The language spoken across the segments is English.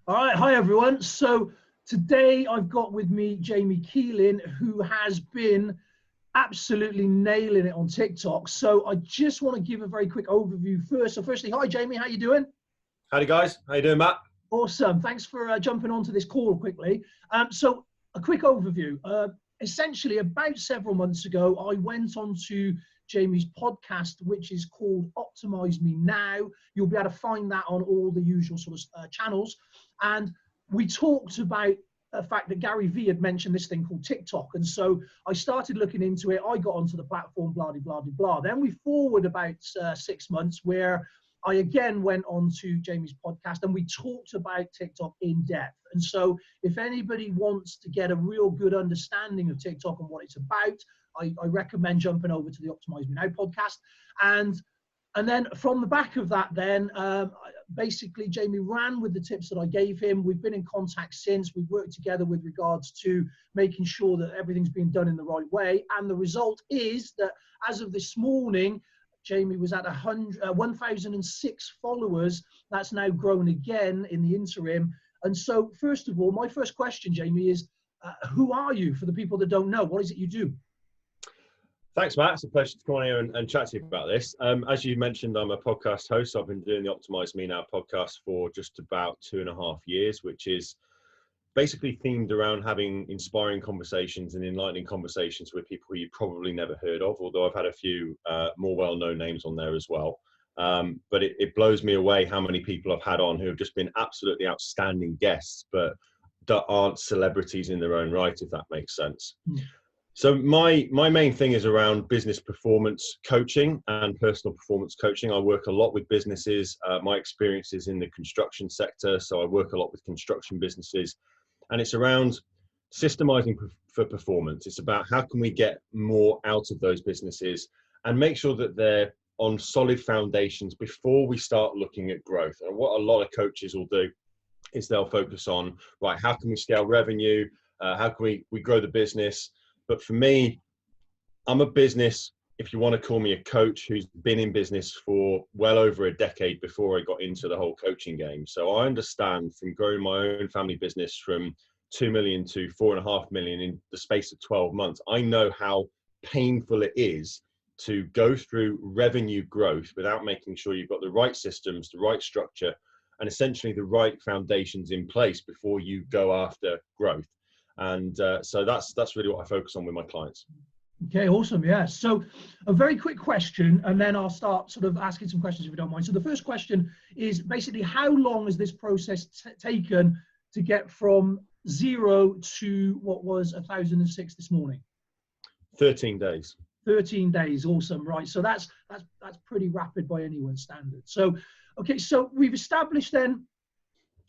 All right, hi everyone. So today I've got with me Jamie Keeling, who has been absolutely nailing it on TikTok. So I just want to give a very quick overview first. So firstly, hi Jamie, how you doing? Howdy guys, how you doing, Matt? Awesome. Thanks for jumping onto this call quickly. So a quick overview. Essentially, about several months ago, I went on to Jamie's podcast, which is called Optimize Me Now. You'll be able to find that on all the usual sort of channels. And we talked about the fact that Gary Vee had mentioned this thing called TikTok. And so I started looking into it. I got onto the platform, blah, blah, blah, blah. Then we forward about 6 months where I again went on to Jamie's podcast and we talked about TikTok in depth. And so if anybody wants to get a real good understanding of TikTok and what it's about, I recommend jumping over to the Optimize Me Now podcast. And then from the back of that, then basically Jamie ran with the tips that I gave him. We've been in contact since. We've worked together with regards to making sure that everything's being done in the right way. And the result is that as of this morning, Jamie was at 1,006 followers. That's now grown again in the interim. And so, first of all, my first question, Jamie, is who are you for the people that don't know? What is it you do? Thanks, Matt. It's a pleasure to come on here and chat to you about this. As you mentioned, I'm a podcast host. I've been doing the Optimize Me Now podcast for just about 2.5 years, which is basically themed around having inspiring conversations and enlightening conversations with people who you probably never heard of, although I've had a few more well-known names on there as well. But it blows me away how many people I've had on who have just been absolutely outstanding guests, but that aren't celebrities in their own right, if that makes sense. So my main thing is around business performance coaching and personal performance coaching. I work a lot with businesses. My experience is in the construction sector, so I work a lot with construction businesses. And it's around systemizing for performance. It's about how can we get more out of those businesses and make sure that they're on solid foundations before we start looking at growth. And what a lot of coaches will do is they'll focus on, right, how can we scale revenue? How can we grow the business? But for me, I'm a business, if you want to call me a coach, who's been in business for well over a decade before I got into the whole coaching game. So I understand from growing my own family business from 2 million to 4.5 million in the space of 12 months. I know how painful it is to go through revenue growth without making sure you've got the right systems, the right structure, and essentially the right foundations in place before you go after growth. And so that's really what I focus on with my clients. Okay, awesome. Yeah. So a very quick question, and then I'll start sort of asking some questions if you don't mind. So the first question is basically, how long has this process taken to get from 0 to what was 1,006 this morning? 13 days. 13 days. Awesome. Right. So that's pretty rapid by anyone's standard. So, okay. So we've established then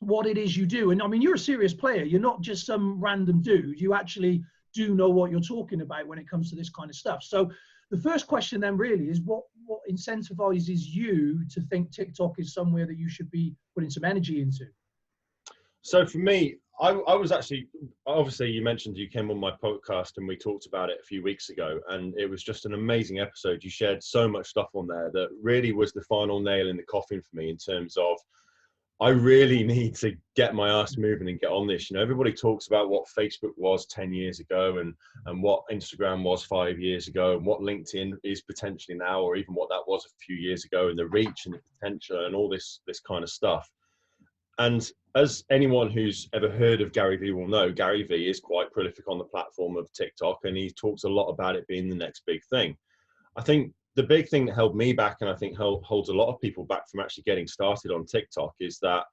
what it is you do. And I mean, you're a serious player. You're not just some random dude. You actually do know what you're talking about when it comes to this kind of stuff. So the first question then really is what incentivizes you to think TikTok is somewhere that you should be putting some energy into? So for me, I was actually, obviously you mentioned you came on my podcast and we talked about it a few weeks ago, and it was just an amazing episode. You shared so much stuff on there that really was the final nail in the coffin for me in terms of, I really need to get my ass moving and get on this. You know, everybody talks about what Facebook was 10 years ago and what Instagram was 5 years ago and what LinkedIn is potentially now, or even what that was a few years ago, and the reach and the potential and all this kind of stuff. And as anyone who's ever heard of Gary Vee will know, Gary Vee is quite prolific on the platform of TikTok, and he talks a lot about it being the next big thing. I think the big thing that held me back, and I think holds a lot of people back from actually getting started on TikTok, is that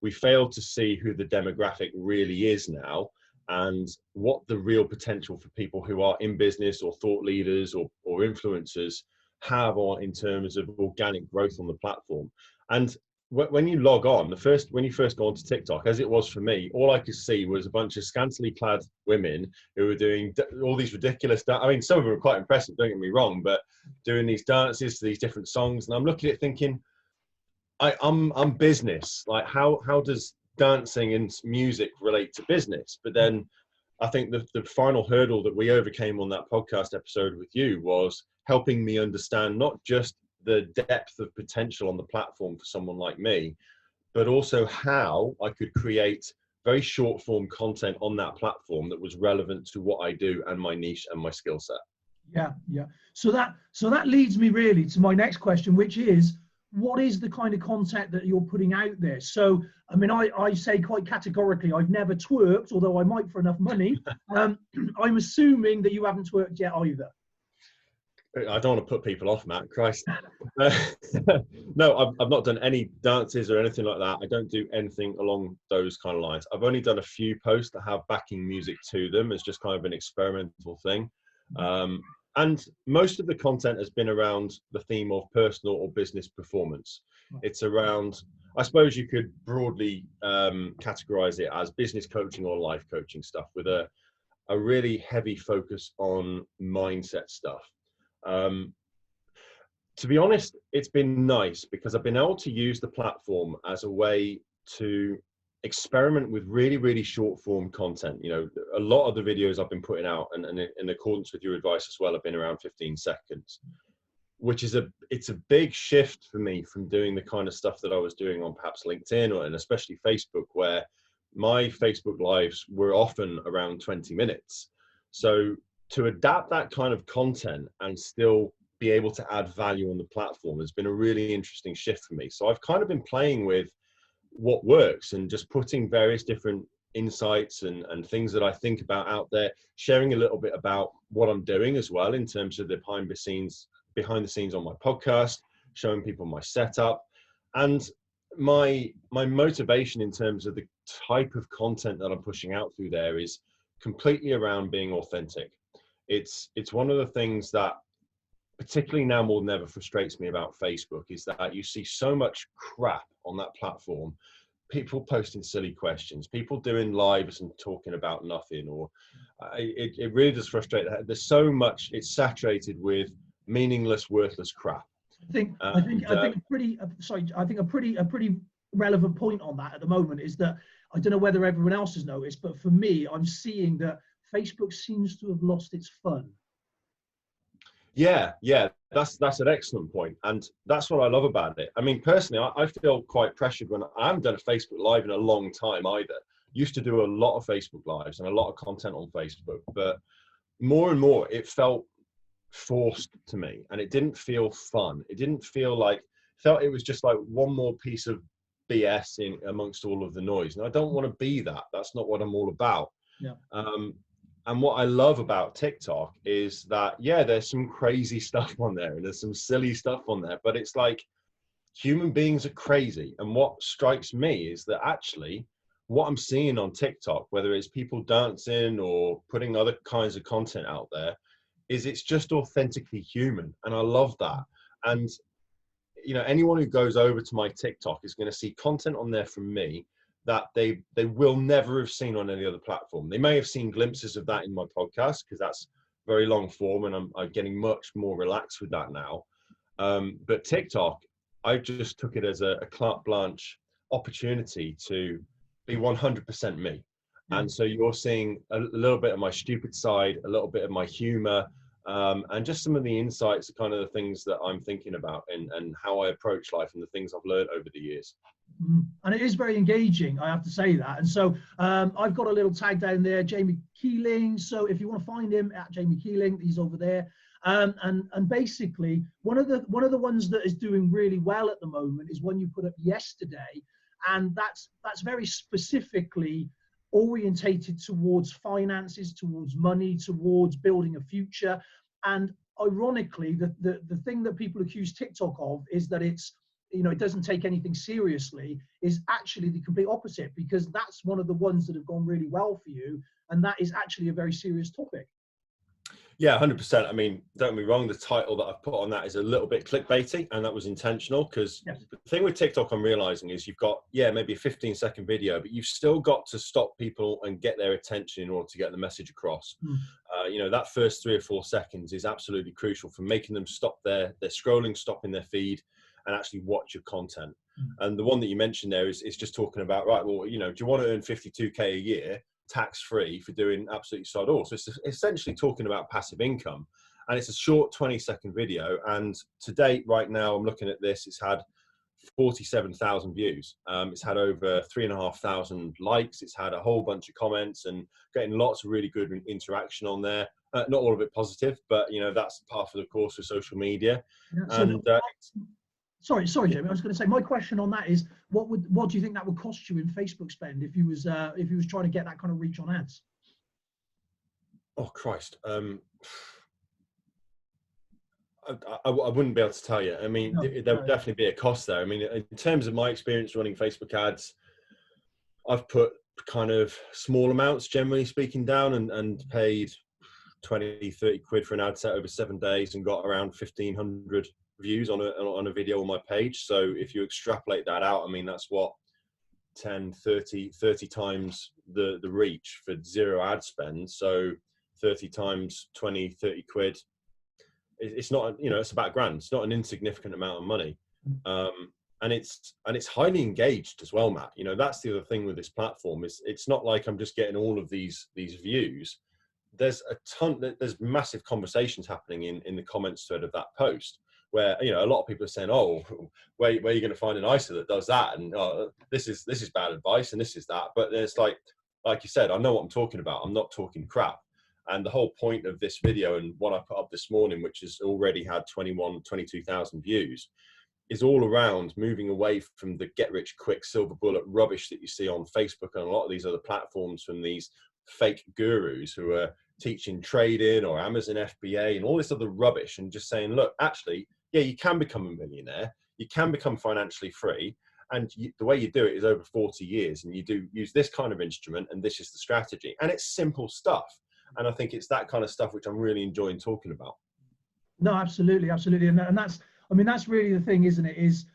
we failed to see who the demographic really is now and what the real potential for people who are in business or thought leaders or influencers have on in terms of organic growth on the platform. And when you log on, when you first go onto TikTok, as it was for me, all I could see was a bunch of scantily clad women who were doing all these ridiculous, I mean, some of them were quite impressive, don't get me wrong, but doing these dances to these different songs. And I'm looking at it thinking, I'm business. Like, how does dancing and music relate to business? But then I think the final hurdle that we overcame on that podcast episode with you was helping me understand not just the depth of potential on the platform for someone like me, but also how I could create very short form content on that platform that was relevant to what I do and my niche and my skill set. Yeah, yeah. So that leads me really to my next question, which is, what is the kind of content that you're putting out there? So, I mean, I say quite categorically, I've never twerked, although I might for enough money. I'm assuming that you haven't twerked yet either. I don't want to put people off, Matt. Christ. No, I've not done any dances or anything like that. I don't do anything along those kind of lines. I've only done a few posts that have backing music to them as just kind of an experimental thing. And most of the content has been around the theme of personal or business performance. It's around, I suppose you could broadly categorize it as business coaching or life coaching stuff with a really heavy focus on mindset stuff. To be honest, it's been nice because I've been able to use the platform as a way to experiment with really, really short form content. You know, a lot of the videos I've been putting out, and in accordance with your advice as well, have been around 15 seconds, which is it's a big shift for me from doing the kind of stuff that I was doing on perhaps LinkedIn and especially Facebook, where my Facebook lives were often around 20 minutes. So to adapt that kind of content and still be able to add value on the platform has been a really interesting shift for me. So I've kind of been playing with what works and just putting various different insights and things that I think about out there, sharing a little bit about what I'm doing as well in terms of the behind the scenes on my podcast, showing people my setup, and my motivation in terms of the type of content that I'm pushing out through there is completely around being authentic. It's one of the things that particularly now more than ever frustrates me about Facebook is that you see so much crap on that platform. People posting silly questions, people doing lives and talking about nothing, or it really does frustrate. There's so much, it's saturated with meaningless, worthless crap. I think a pretty relevant point on that at the moment is that I don't know whether everyone else has noticed, but for me, I'm seeing that Facebook seems to have lost its fun. Yeah, that's an excellent point, and that's what I love about it. I mean, personally, I feel quite pressured when I haven't done a Facebook Live in a long time either. Used to do a lot of Facebook Lives and a lot of content on Facebook, but more and more it felt forced to me, and it didn't feel fun. It didn't feel like, felt it was just like one more piece of BS in amongst all of the noise, and I don't want to be that. That's not what I'm all about. Yeah. And what I love about TikTok is that, yeah, there's some crazy stuff on there and there's some silly stuff on there, but it's like human beings are crazy. And what strikes me is that actually what I'm seeing on TikTok, whether it's people dancing or putting other kinds of content out there, is it's just authentically human. And I love that. And, you know, anyone who goes over to my TikTok is going to see content on there from me that they will never have seen on any other platform. They may have seen glimpses of that in my podcast because that's very long form and I'm getting much more relaxed with that now. But TikTok, I just took it as a carte blanche opportunity to be 100% me. And so you're seeing a little bit of my stupid side, a little bit of my humor, and just some of the insights, kind of the things that I'm thinking about and how I approach life and the things I've learned over the years. And it is very engaging, I have to say that. And so I've got a little tag down there, Jamie Keeling. So if you want to find him at Jamie Keeling, he's over there. And basically one of the ones that is doing really well at the moment is one you put up yesterday, and that's very specifically orientated towards finances, towards money, towards building a future. And ironically, the thing that people accuse TikTok of is that it's, you know, it doesn't take anything seriously, is actually the complete opposite, because that's one of the ones that have gone really well for you, and that is actually a very serious topic. Yeah, 100%. I mean, don't get me wrong, the title that I've put on that is a little bit clickbaity, and that was intentional, because the thing with TikTok I'm realizing is you've got, maybe a 15-second video, but you've still got to stop people and get their attention in order to get the message across. You know, that first 3 or 4 seconds is absolutely crucial for making them stop their scrolling, stopping their feed, and actually watch your content. And the one that you mentioned there is just talking about, right, well, you know, do you want to earn 52K a year tax-free for doing absolutely sod all? So it's essentially talking about passive income, and it's a short 20-second video. And to date, right now, I'm looking at this, it's had 47,000 views. It's had over 3,500 likes. It's had a whole bunch of comments and getting lots of really good interaction on there. Not all of it positive, but you know, that's part of the course of social media. Yeah, And sorry, Jamie. I was going to say, my question on that is, what do you think that would cost you in Facebook spend if you was trying to get that kind of reach on ads? Oh Christ. I wouldn't be able to tell you. I mean, there would definitely be a cost there. I mean, in terms of my experience running Facebook ads, I've put kind of small amounts, generally speaking, down and paid 20, 30 quid for an ad set over 7 days and got around 1,500 views on a video on my page. So if you extrapolate that out, I mean, that's what, 10, 30 times the reach for zero ad spend. So 30 times 20, 30 quid. It's not, you know, it's about £1,000. It's not an insignificant amount of money. And it's highly engaged as well, Matt. You know, that's the other thing with this platform, is it's not like I'm just getting all of these views. There's there's massive conversations happening in the comments thread of that post, where, you know, a lot of people are saying, oh, where are you going to find an ISA that does that? And this is bad advice and this is that. But there's like you said, I know what I'm talking about. I'm not talking crap. And the whole point of this video and what I put up this morning, which has already had 22,000 views, is all around moving away from the get rich quick silver bullet rubbish that you see on Facebook and a lot of these other platforms from these fake gurus who are teaching trading or Amazon FBA and all this other rubbish, and just saying, look, actually, yeah, you can become a millionaire. You can become financially free. And the way you do it is over 40 years. And you do use this kind of instrument, and this is the strategy. And it's simple stuff. And I think it's that kind of stuff which I'm really enjoying talking about. No, absolutely. And that's, I mean, that's really the thing, isn't it? Is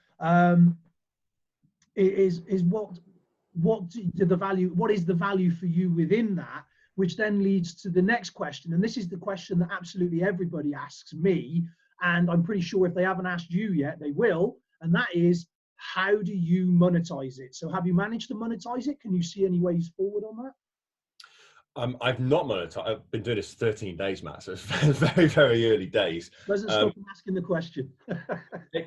what is the value for you within that, which then leads to the next question. And this is the question that absolutely everybody asks me. And I'm pretty sure if they haven't asked you yet, they will. And that is, how do you monetize it? So have you managed to monetize it? Can you see any ways forward on that? I've not monetized. I've been doing this 13 days, Matt. So it's very, very early days. Doesn't stop me asking the question.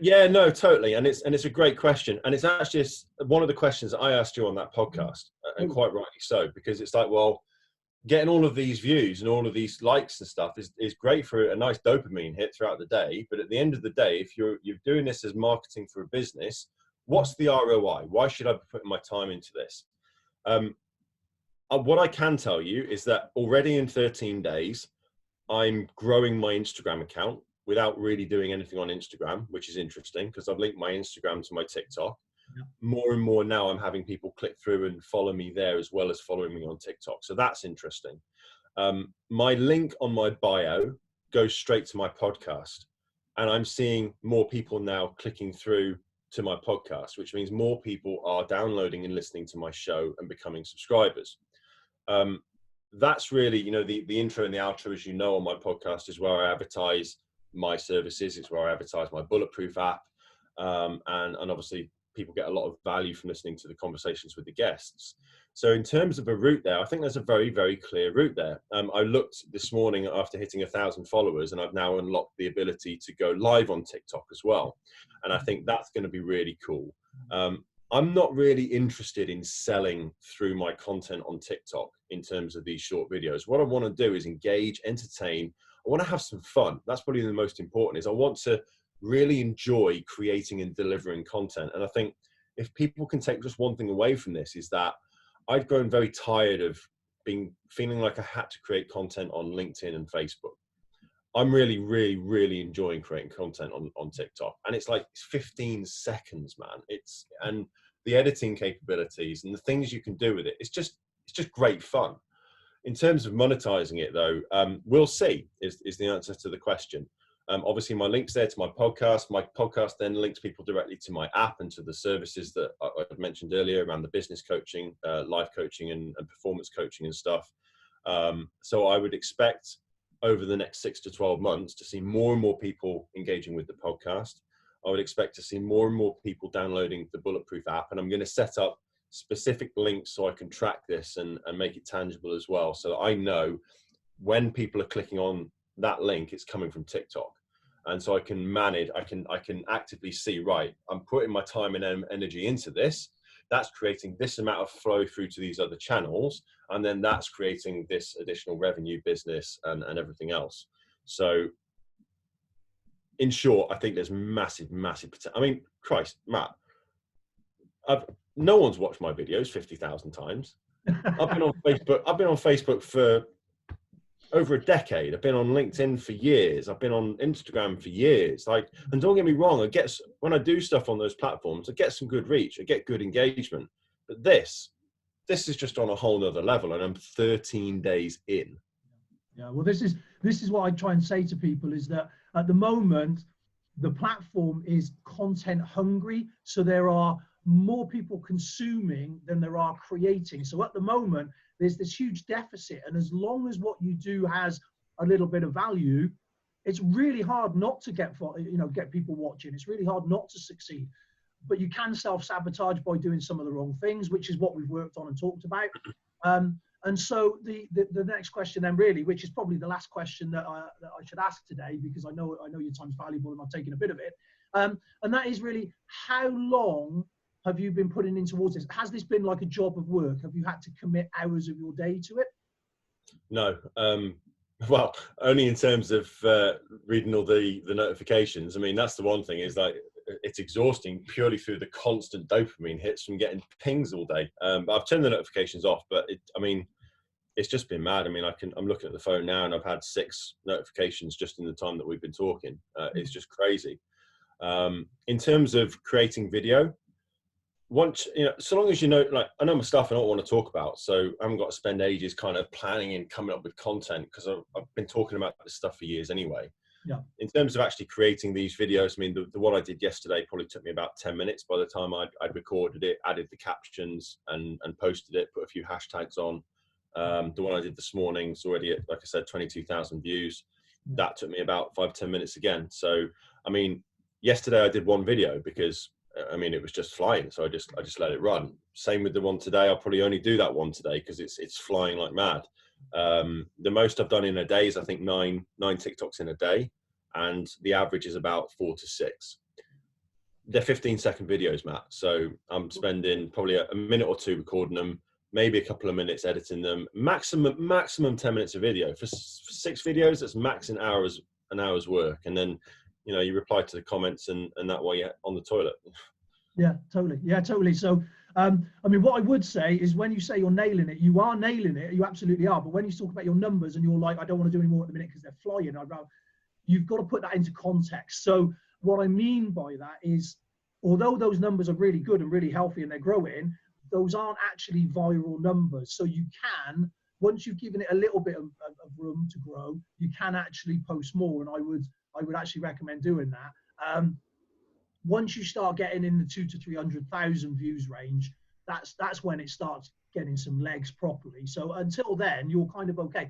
Yeah, no, totally. And it's a great question. And it's actually one of the questions that I asked you on that podcast, and quite rightly so, because it's like, well, getting all of these views and all of these likes and stuff is great for a nice dopamine hit throughout the day. But at the end of the day, if you're doing this as marketing for a business, what's the ROI? Why should I be putting my time into this? What I can tell you is that already in 13 days, I'm growing my Instagram account without really doing anything on Instagram, which is interesting because I've linked my Instagram to my TikTok. Yeah. More and more now I'm having people click through and follow me there as well as following me on TikTok. So that's interesting. My link on my bio goes straight to my podcast, and I'm seeing more people now clicking through to my podcast, which means more people are downloading and listening to my show and becoming subscribers. That's really, you know, the intro and the outro, as you know, on my podcast is where I advertise my services. It's where I advertise my Bulletproof app. And obviously people get a lot of value from listening to the conversations with the guests. So in terms of a route there, I think there's a very, very clear route there. I looked this morning after hitting 1,000 followers, and I've now unlocked the ability to go live on TikTok as well. And I think that's going to be really cool. I'm not really interested in selling through my content on TikTok in terms of these short videos. What I want to do is engage, entertain. I want to have some fun. That's probably the most important, is I want to really enjoy creating and delivering content. And I think if people can take just one thing away from this, is that I've grown very tired of feeling like I had to create content on LinkedIn and Facebook. I'm really, really, really enjoying creating content on TikTok. And it's like 15 seconds, man. And the editing capabilities and the things you can do with it, it's just great fun. In terms of monetizing it though, we'll see is the answer to the question. Obviously my link's there to my podcast. My podcast then links people directly to my app and to the services that I mentioned earlier around the business coaching, life coaching and performance coaching and stuff. So I would expect over the next 6 to 12 months to see more and more people engaging with the podcast. I would expect to see more and more people downloading the Bulletproof app. And I'm going to set up specific links so I can track this and make it tangible as well. So that I know when people are clicking on that link, it's coming from TikTok. And so I can manage, I can actively see, right, I'm putting my time and energy into this. That's creating this amount of flow through to these other channels. And then that's creating this additional revenue business and everything else. So in short, I think there's massive potential. I mean, Christ, Matt, no one's watched my videos 50,000 times. I've been on Facebook for over a decade. I've been on LinkedIn for years. I've been on Instagram for years. Like, and don't get me wrong, when I do stuff on those platforms, I get some good reach, I get good engagement. But this is just on a whole nother level, and I'm 13 days in. Yeah, well, this is what I try and say to people, is that at the moment, the platform is content hungry. So there are more people consuming than there are creating. So at the moment, there's this huge deficit. And as long as what you do has a little bit of value, it's really hard not to get people watching. It's really hard not to succeed. But you can self-sabotage by doing some of the wrong things, which is what we've worked on and talked about. And so the next question then, really, which is probably the last question that I should ask today, because I know your time's valuable and I've taken a bit of it. And that is really, how long have you been putting in towards this? Has this been like a job of work? Have you had to commit hours of your day to it? No. Well, only in terms of reading all the notifications. I mean, that's the one thing, is like, it's exhausting purely through the constant dopamine hits from getting pings all day. But I've turned the notifications off, but it's just been mad. I mean, I'm looking at the phone now and I've had 6 notifications just in the time that we've been talking. It's just crazy. In terms of creating video, once, so long as like, I know my stuff I don't want to talk about, so I haven't got to spend ages kind of planning and coming up with content, because I've been talking about this stuff for years anyway. Yeah. In terms of actually creating these videos, I mean, the one I did yesterday probably took me about 10 minutes by the time I'd recorded it, added the captions and posted it, put a few hashtags on. The one I did this morning is already at, like I said, 22,000 views. Yeah. That took me about 5-10 minutes again. So, I mean, yesterday I did one video because, I mean, it was just flying. So I just let it run. Same with the one today. I'll probably only do that one today because it's flying like mad. The most I've done in a day is, I think, 9 TikToks in a day, and the average is about 4 to 6. They're 15-second videos, Matt. So I'm spending probably a minute or 2 recording them, maybe a couple of minutes editing them. Maximum 10 minutes of video. For 6 videos, that's max an hour's work. And then, you reply to the comments and that way you're on the toilet. Yeah, totally. Yeah, totally. So, I mean, what I would say is, when you say you're nailing it, you are nailing it. You absolutely are. But when you talk about your numbers and you're like, I don't want to do any more at the minute because they're flying, you've got to put that into context. So what I mean by that is, although those numbers are really good and really healthy and they're growing, those aren't actually viral numbers. So you can, once you've given it a little bit of room to grow, you can actually post more. And I would actually recommend doing that. Once you start getting in the 200,000 to 300,000 views range, that's when it starts getting some legs properly. So until then, you're kind of okay.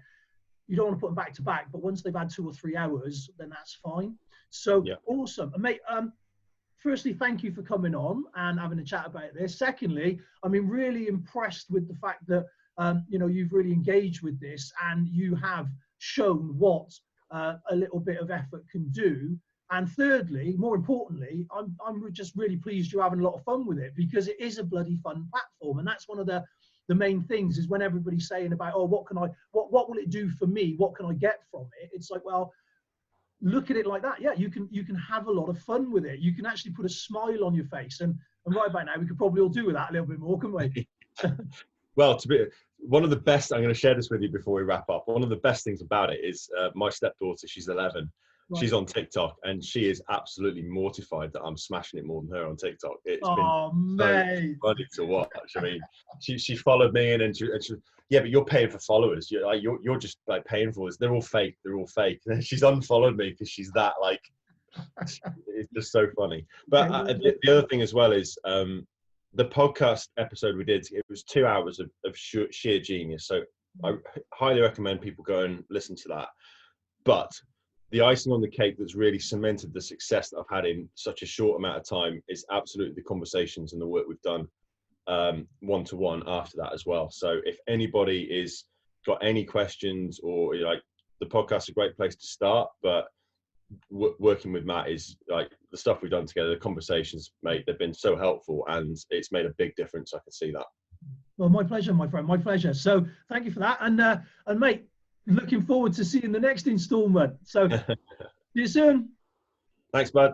You don't want to put them back to back, but once they've had 2 or 3 hours, then that's fine. So yeah. Awesome. And mate, firstly, thank you for coming on and having a chat about this. Secondly, I mean, really impressed with the fact that, you've really engaged with this and you have shown what a little bit of effort can do. And thirdly, more importantly, I'm just really pleased you're having a lot of fun with it, because it is a bloody fun platform. And that's one of the main things, is when everybody's saying about, oh, what will it do for me? What can I get from it? It's like, well, look at it like that. Yeah, you can have a lot of fun with it. You can actually put a smile on your face. And right about now, we could probably all do with that a little bit more, couldn't we? Well, one of the best, I'm going to share this with you before we wrap up. One of the best things about it is my stepdaughter, she's 11. Right. She's on TikTok, and she is absolutely mortified that I'm smashing it more than her on TikTok. It's been so funny to watch. I mean, she followed me in, and she yeah, but you're paying for followers. You're just like paying for this. They're all fake. They're all fake. And she's unfollowed me because she's that like. It's just so funny. But the other thing as well is the podcast episode we did. It was 2 hours of sheer genius. So I highly recommend people go and listen to that. But the icing on the cake that's really cemented the success that I've had in such a short amount of time is absolutely the conversations and the work we've done one-to-one after that as well. So if anybody is got any questions, or like, the podcast's a great place to start, but working with Matt is like the stuff we've done together, the conversations, mate, they've been so helpful, and it's made a big difference. I can see that. Well, my pleasure, my friend, my pleasure. So thank you for that. And mate, looking forward to seeing the next installment. So see you soon. Thanks, bud.